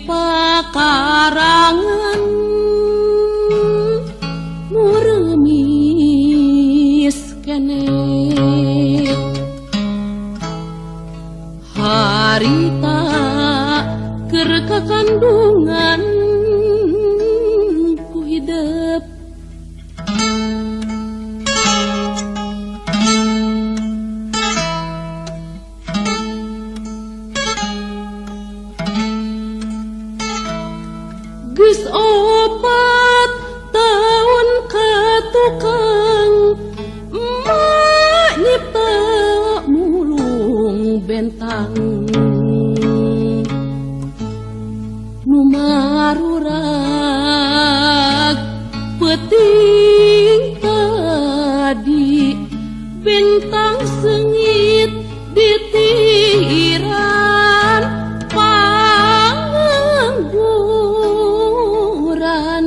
pakarangan nuremis kene harita keur kakandungan ku hidup geus 4 tahun ka tukang emak nyipta mulung bentang nu marurag peuting tadi bentang sengit di tiran pangangguran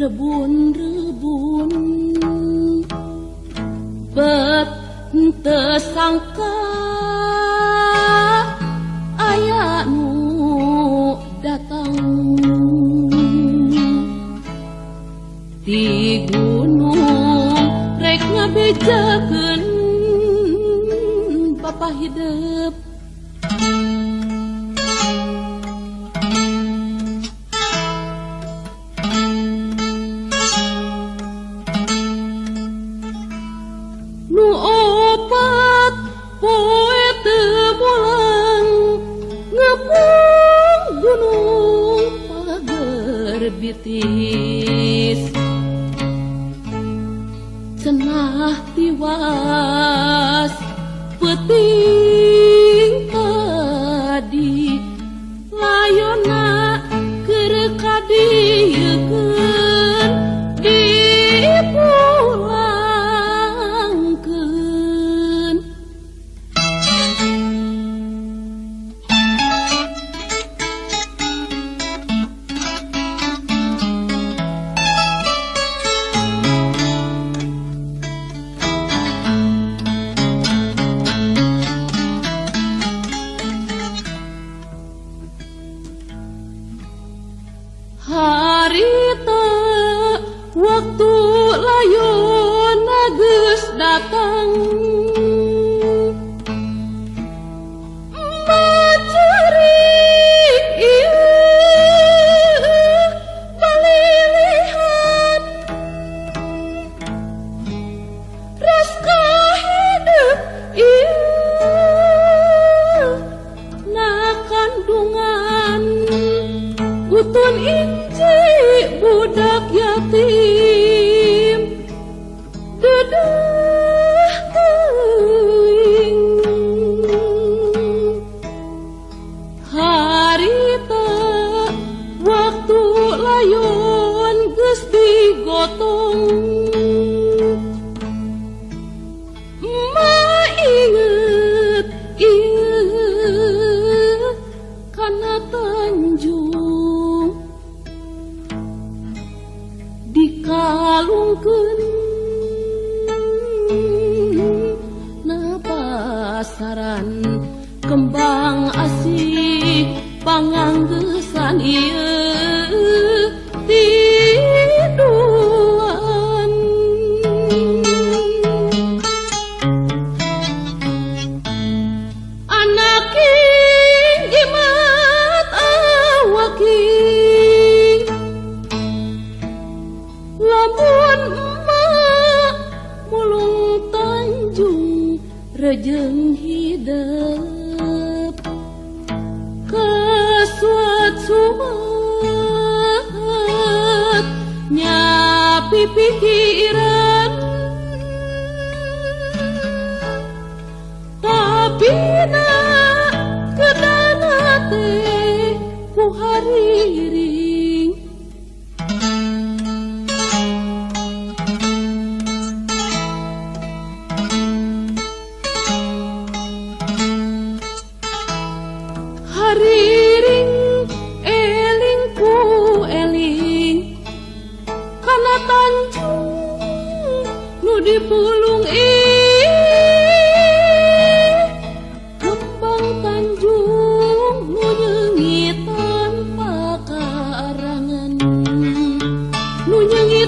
rebun-rebun bet teu sangka aya nu datang di gunung rek ngabejakeun bapa hidup nu 4 poe teu mulang ngepung gunung pager bitis cenah tiwas peuting tadi layonna keur kadiekeun dipulangkeun harita waktu layonna geus datang macerik ieu balilihan ras kahidup ieu na kandungan utun inci budak yatim dedah teuing harita waktu layon geus digotong ma inget ieu kana Tanjung dikalungkeun na pasaran kembang asih panganggesan ieu tiduan anak jimat awaki lamun emak mulung Tanjung rejeng hidup kesuat-suat nyapi pikiran dipulung kembang Tanjung nu nyengi tanpa karangan nu nyengi